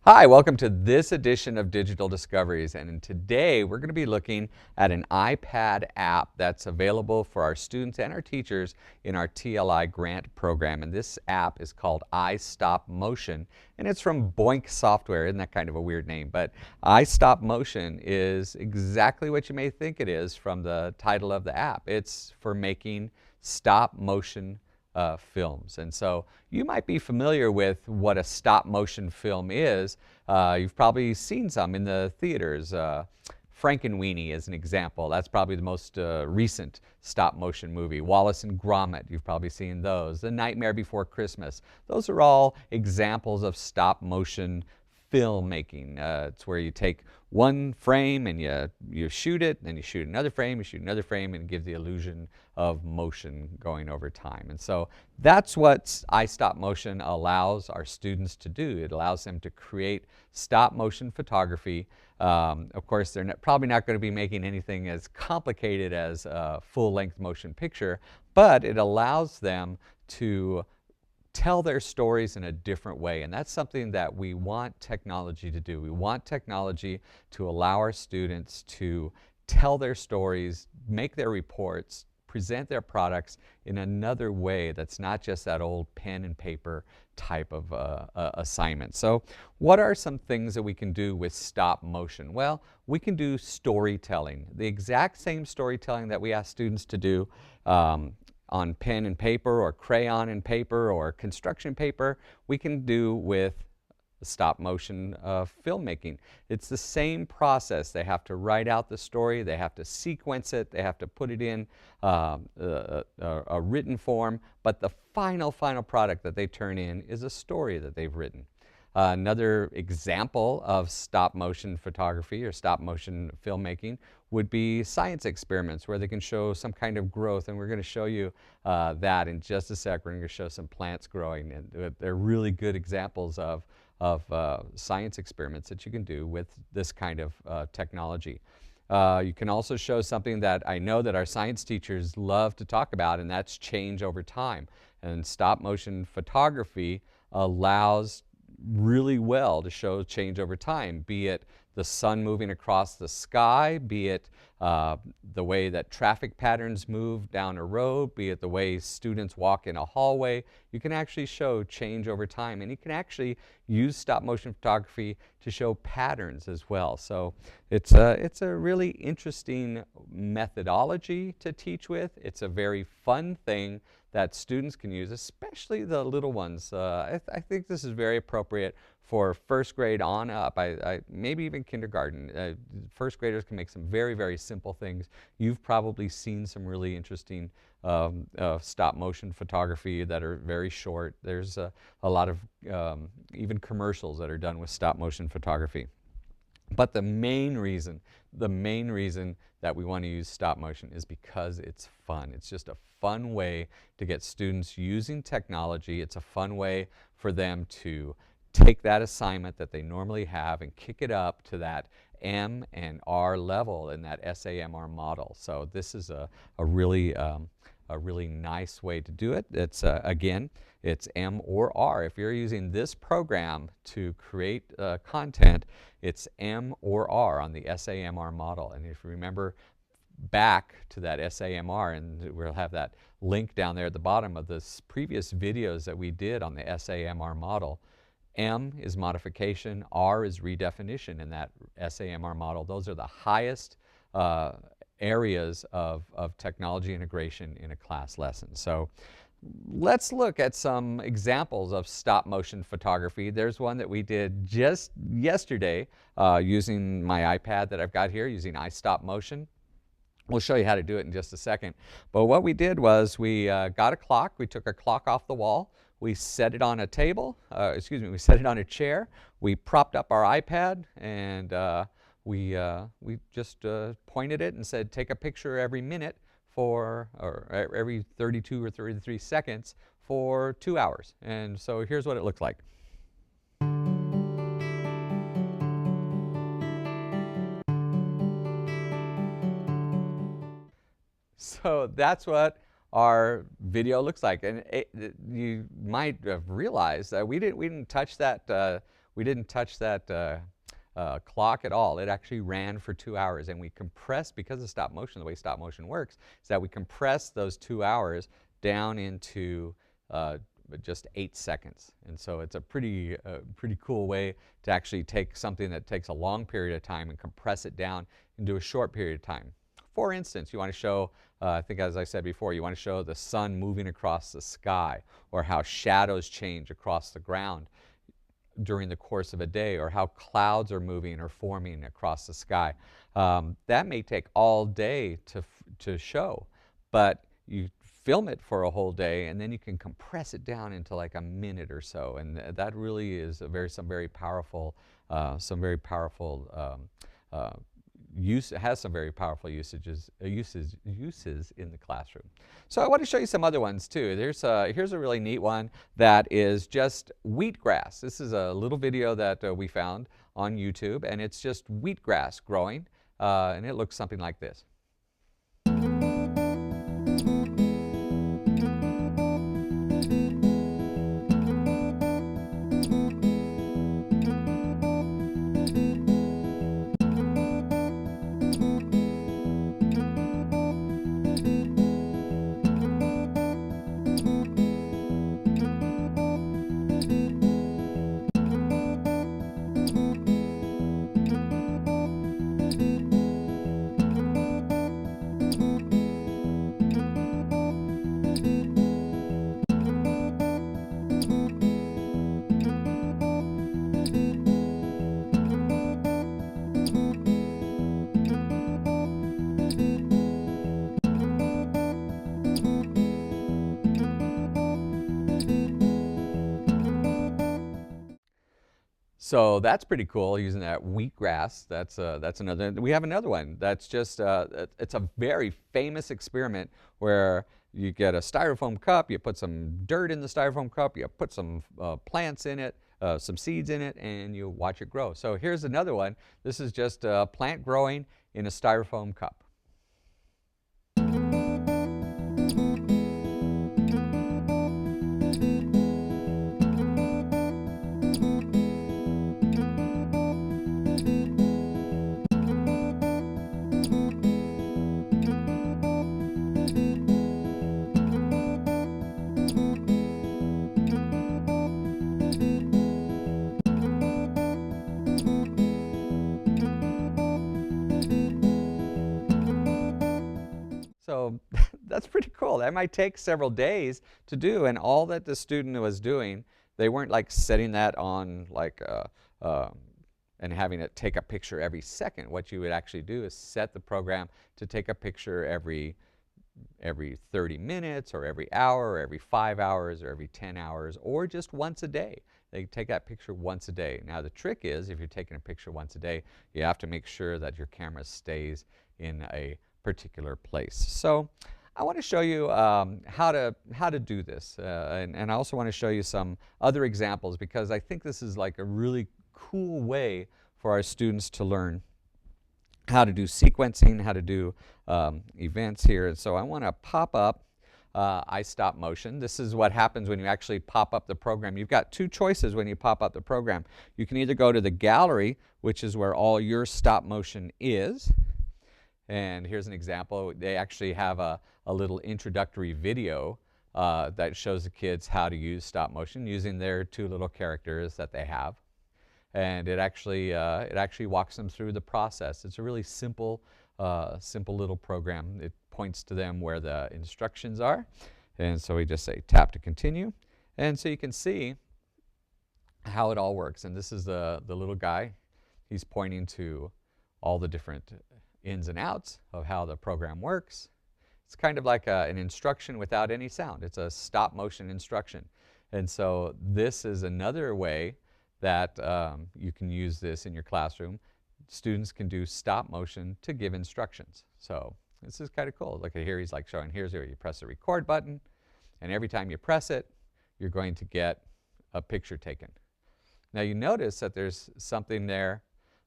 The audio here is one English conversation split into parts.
Hi, welcome to this edition of Digital Discoveries, and today we're going to be looking at an iPad app that's available for our students and our teachers in our TLI grant program. And this app is called iStopMotion, and it's from Boink Software. Isn't that kind of a weird name? But iStopMotion is exactly what you may think it is from the title of the app. It's for making stop motion films. And so you might be familiar with what a stop motion film is. You've probably seen some in the theaters. Frankenweenie is an example. That's probably the most recent stop motion movie. Wallace and Gromit, you've probably seen those. The Nightmare Before Christmas. Those are all examples of stop motion filmmaking. It's where you take one frame and you shoot it, then you shoot another frame, and it gives the illusion of motion going over time. And so that's what iStopMotion allows our students to do. It allows them to create stop motion photography. Of course, they're probably not going to be making anything as complicated as a full-length motion picture, but it allows them to tell their stories in a different way, and that's something that we want technology to do. We want technology to allow our students to tell their stories, make their reports, present their products in another way that's not just that old pen and paper type of assignment. So what are some things that we can do with stop motion? Well, we can do storytelling, the exact same storytelling that we ask students to do on pen and paper or crayon and paper or construction paper, we can do with stop motion filmmaking. It's the same process. They have to write out the story, they have to sequence it, they have to put it in a written form, but the final product that they turn in is a story that they've written. Another example of stop motion photography or stop motion filmmaking would be science experiments where they can show some kind of growth, and we're going to show you that in just a sec. We're going to show some plants growing, and they're really good examples of science experiments that you can do with this kind of technology. You can also show something that I know that our science teachers love to talk about, and that's change over time. And stop motion photography allows really well to show change over time, be it the sun moving across the sky, be it the way that traffic patterns move down a road, be it the way students walk in a hallway. You can actually show change over time, and you can actually use stop motion photography to show patterns as well. So it's a really interesting methodology to teach with. It's a very fun thing that students can use, especially the little ones. I think this is very appropriate for first grade on up, maybe even kindergarten. First graders can make some very simple things. You've probably seen some really interesting stop motion photography that are very short. There's a lot of even commercials that are done with stop motion photography. But the main reason that we want to use stop motion is because it's fun. It's just a fun way to get students using technology. It's a fun way for them to take that assignment that they normally have and kick it up to that M and R level in that SAMR model. So this is a really nice way to do it. It's again, it's M or R. If you're using this program to create content, it's M or R on the SAMR model. And if you remember back to that SAMR, and we'll have that link down there at the bottom of this previous videos that we did on the SAMR model. M is modification, R is redefinition in that SAMR model. Those are the highest areas of technology integration in a class lesson. So let's look at some examples of stop motion photography. There's one that we did just yesterday using my iPad that I've got here, using iStopMotion. We'll show you how to do it in just a second. But what we did was we got a clock. We took a clock off the wall. We set it on a table, we set it on a chair. We propped up our iPad, and we just pointed it and said, take a picture every minute or every 32 or 33 seconds for 2 hours. And so here's what it looked like. So that's what our video looks like, and you might have realized that we didn't touch that we didn't touch that clock at all. It actually ran for 2 hours, and we compressed, because of stop motion, the way stop motion works, is that we compress those 2 hours down into just 8 seconds. And so it's a pretty cool way to actually take something that takes a long period of time and compress it down into a short period of time. For instance, you want to show, I think as I said before, you want to show the sun moving across the sky, or how shadows change across the ground during the course of a day, or how clouds are moving or forming across the sky. That may take all day to show, but you film it for a whole day, and then you can compress it down into like a minute or so, and that really is some very powerful usages in the classroom. So I want to show you some other ones too. Here's a really neat one that is just wheatgrass. This is a little video that we found on YouTube, and it's just wheatgrass growing, and it looks something like this. So that's pretty cool, using that wheatgrass. That's another. We have another one that's just, it's a very famous experiment where you get a styrofoam cup, you put some dirt in the styrofoam cup, you put some plants in it, some seeds in it, and you watch it grow. So here's another one. This is just a plant growing in a styrofoam cup. So that's pretty cool. That might take several days to do, and all that the student was doing, they weren't like setting that on like and having it take a picture every second. What you would actually do is set the program to take a picture every 30 minutes, or every hour, or every 5 hours, or every 10 hours, or just once a day. They take that picture once a day. Now the trick is, if you're taking a picture once a day, you have to make sure that your camera stays in a particular place. So I want to show you how to do this, and I also want to show you some other examples, because I think this is like a really cool way for our students to learn how to do sequencing, how to do events here. And so I want to pop up iStopMotion. This is what happens when you actually pop up the program. You've got two choices when you pop up the program. You can either go to the gallery, which is where all your stop motion is. And here's an example. They actually have a little introductory video that shows the kids how to use stop motion using their two little characters that they have. And it actually walks them through the process. It's a really simple little program. It points to them where the instructions are. And so we just say tap to continue. And so you can see how it all works. And this is the little guy. He's pointing to all the different ins and outs of how the program works. It's kind of like an instruction without any sound. It's a stop motion instruction. And so this is another way that you can use this in your classroom. Students can do stop motion to give instructions. So this is kind of cool. Look at here, he's like showing, here's where you press the record button, and every time you press it, you're going to get a picture taken. Now you notice that there's something there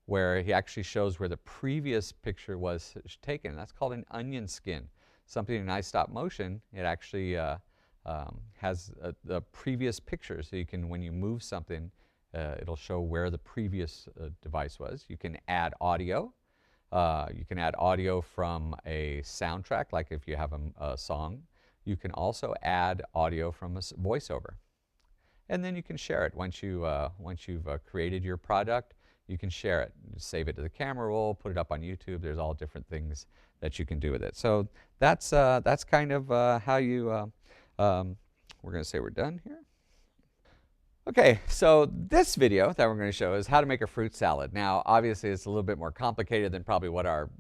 where he actually shows where the previous picture was taken. That's called an onion skin. Something in iStopMotion, it actually has the previous picture, so you can, when you move something, It'll show where the previous device was. You can add audio. You can add audio from a soundtrack, like if you have a song. You can also add audio from a voiceover. And then you can share it. Once you've created your product, you can share it. Save it to the camera roll, put it up on YouTube. There's all different things that you can do with it. So that's kind of how you, we're going to say we're done here. Okay, so this video that we're going to show is how to make a fruit salad. Now, obviously, it's a little bit more complicated than probably what our,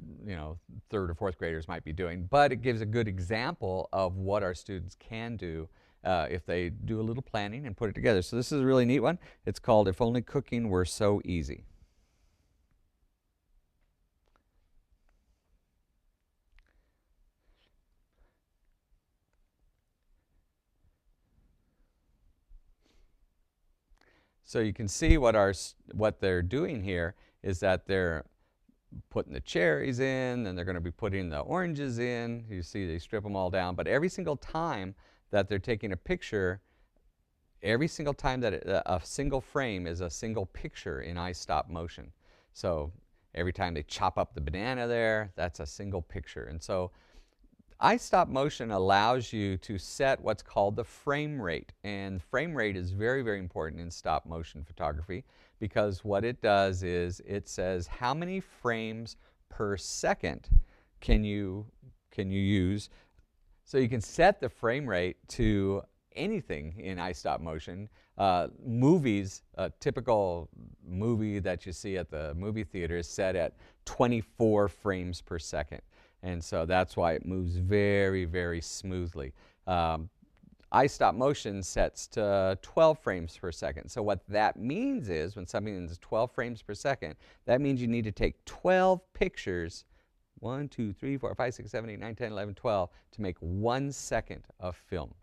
third or fourth graders might be doing, but it gives a good example of what our students can do if they do a little planning and put it together. So this is a really neat one. It's called "If Only Cooking Were So Easy." So you can see what they're doing here is that they're putting the cherries in, and they're going to be putting the oranges in. You see they strip them all down, but every single time that they're taking a picture, every single time that a single frame is a single picture in iStopMotion. So every time they chop up the banana there, that's a single picture. And so iStopMotion allows you to set what's called the frame rate, and frame rate is very, very important in stop motion photography, because what it does is it says how many frames per second can you use. So you can set the frame rate to anything in iStopMotion. Movies, a typical movie that you see at the movie theater is set at 24 frames per second. And so that's why it moves very, very smoothly. iStopMotion sets to 12 frames per second. So what that means is when something is 12 frames per second, that means you need to take 12 pictures, 1, 2, 3, 4, 5, 6, 7, 8, 9, 10, 11, 12, to make 1 second of film.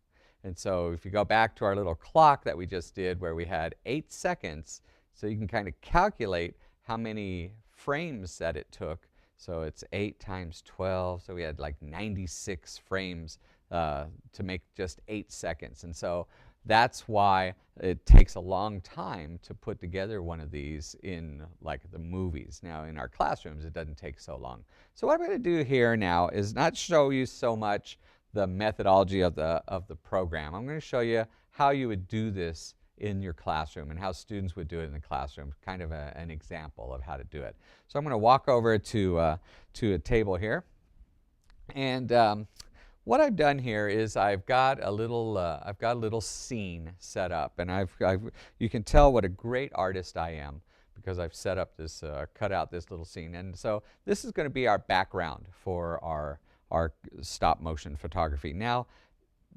And so if you go back to our little clock that we just did where we had 8 seconds, so you can kind of calculate how many frames that it took. So it's 8 times 12, so we had like 96 frames to make just 8 seconds. And so that's why it takes a long time to put together one of these in like the movies. Now in our classrooms it doesn't take so long. So what I'm going to do here now is not show you so much the methodology of the program. I'm going to show you how you would do this in your classroom and how students would do it in the classroom, kind of an example of how to do it. So I'm going to walk over to a table here, and what I've done here is I've got a little scene set up, and you can tell what a great artist I am because I've set up this cut out this little scene. And so this is going to be our background for our stop motion photography. Now,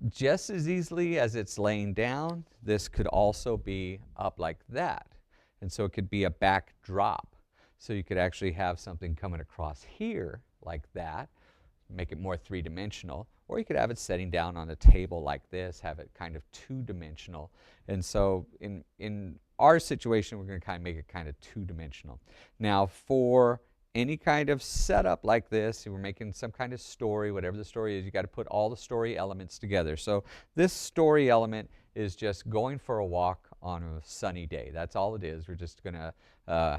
just as easily as it's laying down, this could also be up like that. And so it could be a backdrop. So you could actually have something coming across here like that, make it more three-dimensional, or you could have it setting down on a table like this, have it kind of two-dimensional. And so in our situation, we're going to kind of make it kind of two-dimensional. Now for any kind of setup like this, we're making some kind of story, whatever the story is, you got to put all the story elements together. So this story element is just going for a walk on a sunny day. That's all it is. We're just going to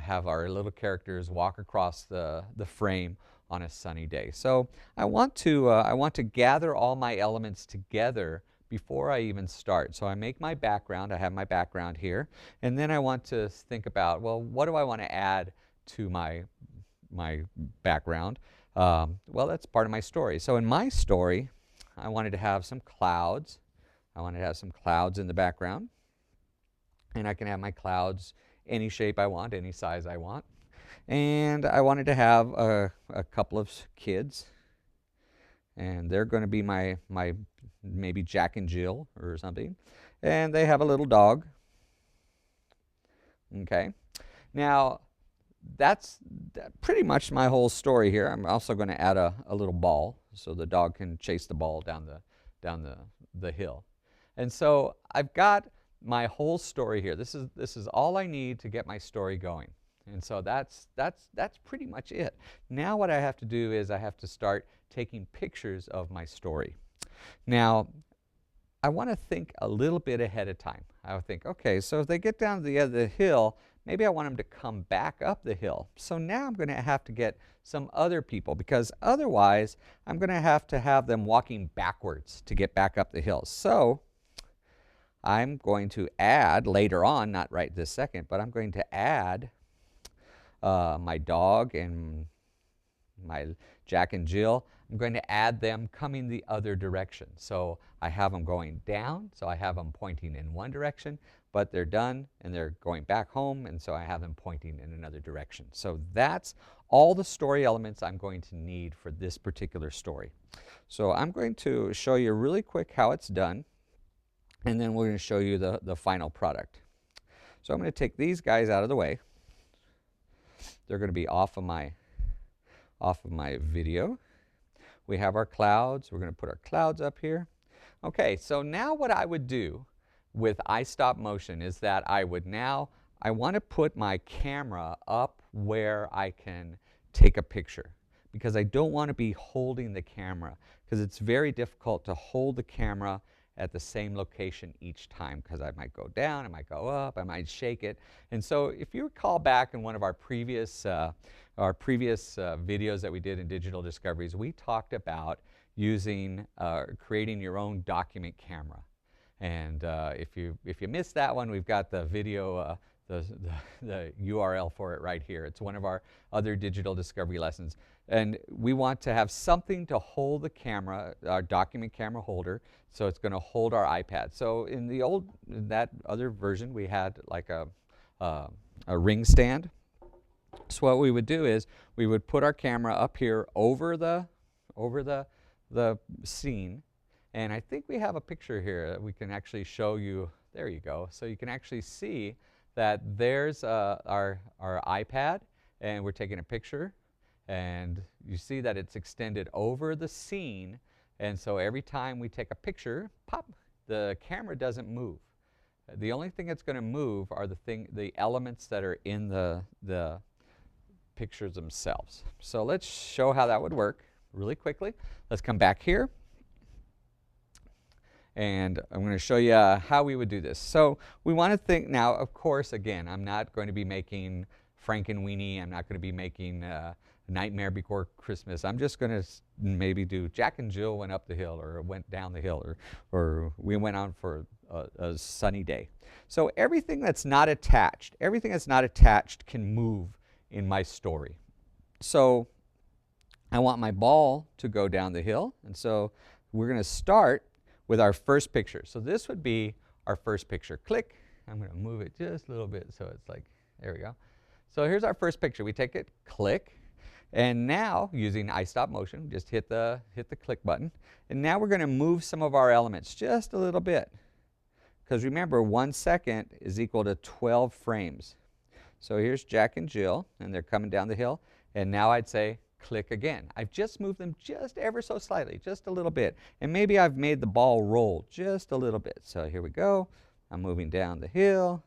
have our little characters walk across the frame on a sunny day. So I want to gather all my elements together before I even start. So I make my background. I have my background here, and then I want to think about, well, what do I want to add to my background? Well, that's part of my story. So in my story, I wanted to have some clouds. I wanted to have some clouds in the background, and I can have my clouds any shape I want, any size I want. And I wanted to have a couple of kids, and they're going to be my maybe Jack and Jill or something, and they have a little dog. Okay, now that's pretty much my whole story here. I'm also going to add a little ball so the dog can chase the ball down the hill. And so I've got my whole story here. This is all I need to get my story going. And so that's pretty much it. Now what I have to do is I have to start taking pictures of my story. Now I want to think a little bit ahead of time. I would think, okay, so if they get down to the end of the hill, maybe I want them to come back up the hill. So now I'm going to have to get some other people, because otherwise I'm going to have them walking backwards to get back up the hill. So I'm going to add later on, not right this second, but I'm going to add my dog and my Jack and Jill. I'm going to add them coming the other direction. So I have them going down, so I have them pointing in one direction, but they're done and they're going back home, and so I have them pointing in another direction. So that's all the story elements I'm going to need for this particular story. So I'm going to show you really quick how it's done, and then we're going to show you the final product. So I'm going to take these guys out of the way. They're going to be off of my video. We have our clouds. We're going to put our clouds up here. Okay, so now what I would do with iStopMotion is that I want to put my camera up where I can take a picture, because I don't want to be holding the camera, because it's very difficult to hold the camera at the same location each time, because I might go down, I might go up, I might shake it. And so if you recall back in one of our previous videos that we did in Digital Discoveries, we talked about using, creating your own document camera. And if you missed that one, we've got the video, the URL for it right here. It's one of our other digital discovery lessons. And we want to have something to hold the camera, our document camera holder, so it's going to hold our iPad. So in that other version, we had like a ring stand. So what we would do is we would put our camera up here over the scene. And I think we have a picture here that we can actually show you. There you go. So you can actually see that there's our iPad, and we're taking a picture. And you see that it's extended over the scene. And so every time we take a picture, pop, the camera doesn't move. The only thing that's going to move are the elements that are in the pictures themselves. So let's show how that would work really quickly. Let's come back here. And I'm going to show you how we would do this. So we want to think now, of course, again, I'm not going to be making Frankenweenie. I'm not going to be making Nightmare Before Christmas. I'm just going to maybe do Jack and Jill went up the hill, or went down the hill, or we went on for a sunny day. So everything that's not attached can move in my story. So I want my ball to go down the hill, and so we're going to start with our first picture. So this would be our first picture. Click. I'm going to move it just a little bit so it's like, there we go. So here's our first picture. We take it, click, and now using iStopMotion, just hit the click button, and now we're going to move some of our elements just a little bit, because remember, 1 second is equal to 12 frames. So here's Jack and Jill, and they're coming down the hill, and now I'd say click again. I've just moved them just ever so slightly, just a little bit, and maybe I've made the ball roll just a little bit. So here we go. I'm moving down the hill,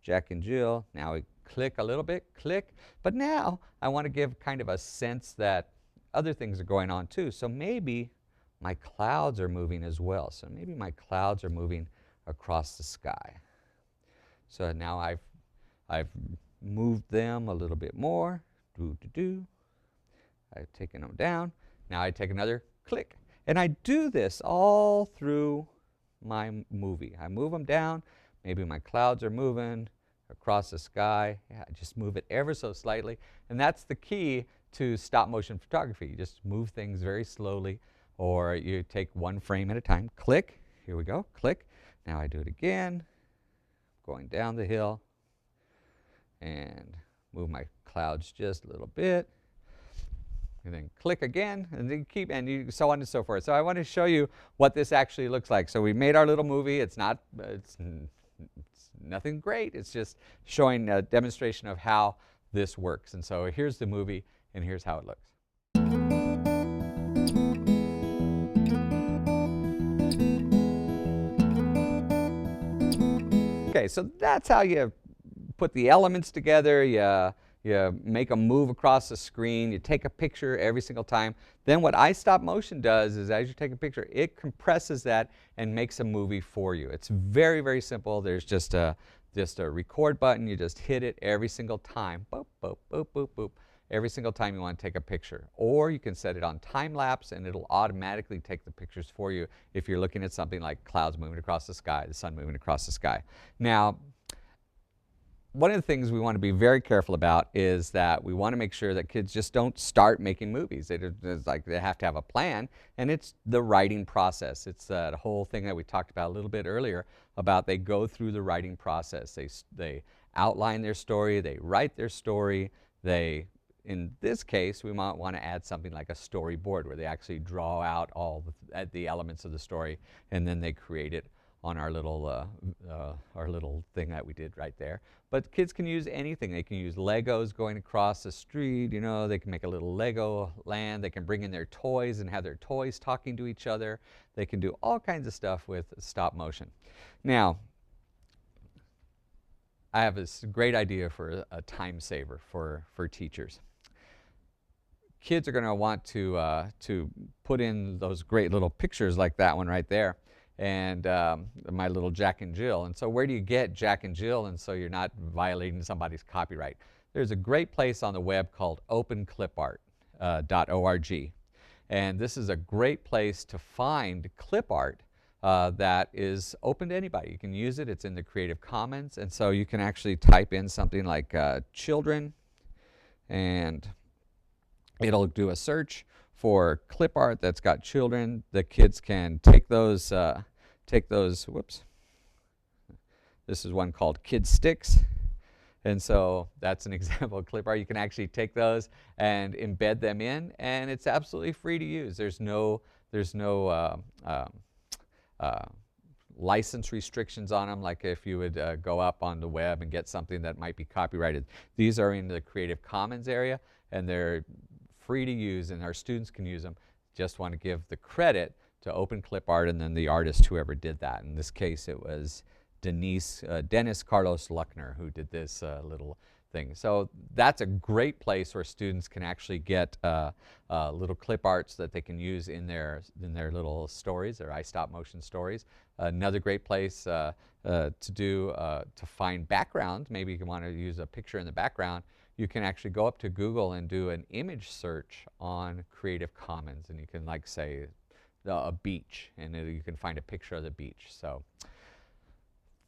Jack and Jill. Now we click a little bit, click, but now I want to give kind of a sense that other things are going on too. So maybe my clouds are moving as well. So maybe my clouds are moving across the sky. So now I've moved them a little bit more. I've taken them down. Now I take another click. And I do this all through my movie. I move them down. Maybe my clouds are moving across the sky. Yeah, I just move it ever so slightly. And that's the key to stop motion photography. You just move things very slowly, or you take one frame at a time. Click. Here we go. Click. Now I do it again. Going down the hill. And move my clouds just a little bit. And then click again, and then keep, and you, so on and so forth. So I want to show you what this actually looks like. So we made our little movie. It's nothing great. It's just showing a demonstration of how this works. And so here's the movie, and here's how it looks. Okay, so that's how you put the elements together. you make them move across the screen, you take a picture every single time. Then what iStopMotion does is as you take a picture, it compresses that and makes a movie for you. It's very, very simple. There's just a record button. You just hit it every single time. Boop, boop, boop, boop, boop. Every single time you want to take a picture. Or you can set it on time lapse and it'll automatically take the pictures for you if you're looking at something like clouds moving across the sky, the sun moving across the sky. Now, one of the things we want to be very careful about is that we want to make sure that kids just don't start making movies. It's like they have to have a plan, and it's the writing process. It's the whole thing that we talked about a little bit earlier about they go through the writing process. They outline their story, they write their story, in this case, we might want to add something like a storyboard where they actually draw out all the elements of the story, and then they create it on our little thing that we did right there. But kids can use anything. They can use Legos going across the street. You know, they can make a little Lego land. They can bring in their toys and have their toys talking to each other. They can do all kinds of stuff with stop motion. Now, I have this great idea for a time saver for teachers. Kids are going to want to put in those great little pictures like that one right there, and my little Jack and Jill. And so where do you get Jack and Jill and so you're not violating somebody's copyright? There's a great place on the web called openclipart.org. And this is a great place to find clip art that is open to anybody. You can use it. It's in the Creative Commons. And so you can actually type in something like children, and it'll do a search for clip art that's got children. The kids can take those, whoops. This is one called Kid Sticks. And so that's an example of clip art. You can actually take those and embed them in, and it's absolutely free to use. There's no license restrictions on them, like if you would go up on the web and get something that might be copyrighted. These are in the Creative Commons area, and they're free to use, and our students can use them. Just want to give the credit to Open Clip Art and then the artist whoever did that. In this case, it was Dennis Carlos Luckner who did this little thing. So that's a great place where students can actually get little clip arts that they can use in their little stories, their iStopMotion stories. Another great place to find background. Maybe you want to use a picture in the background. You can actually go up to Google and do an image search on Creative Commons, and you can like say a beach, and you can find a picture of the beach. So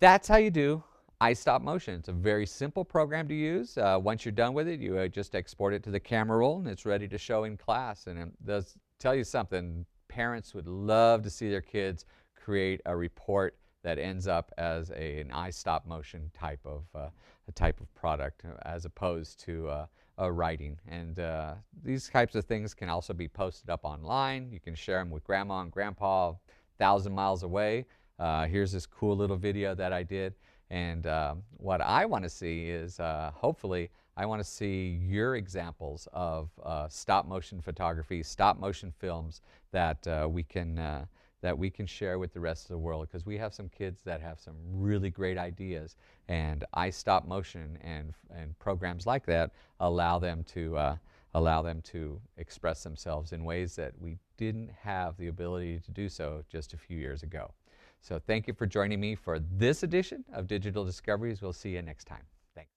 that's how you do iStopMotion. It's a very simple program to use. Once you're done with it, you just export it to the camera roll, and it's ready to show in class. And it does tell you something. Parents would love to see their kids create a report that ends up as an iStopMotion type of product, as opposed to writing. And these types of things can also be posted up online. You can share them with grandma and grandpa 1,000 miles away. Here's this cool little video that I did. And what I want to see is, hopefully, I want to see your examples of stop motion photography, stop motion films that we can share with the rest of the world, because we have some kids that have some really great ideas, and iStopMotion and programs like that allow them to express themselves in ways that we didn't have the ability to do so just a few years ago. So thank you for joining me for this edition of Digital Discoveries. We'll see you next time. Thanks.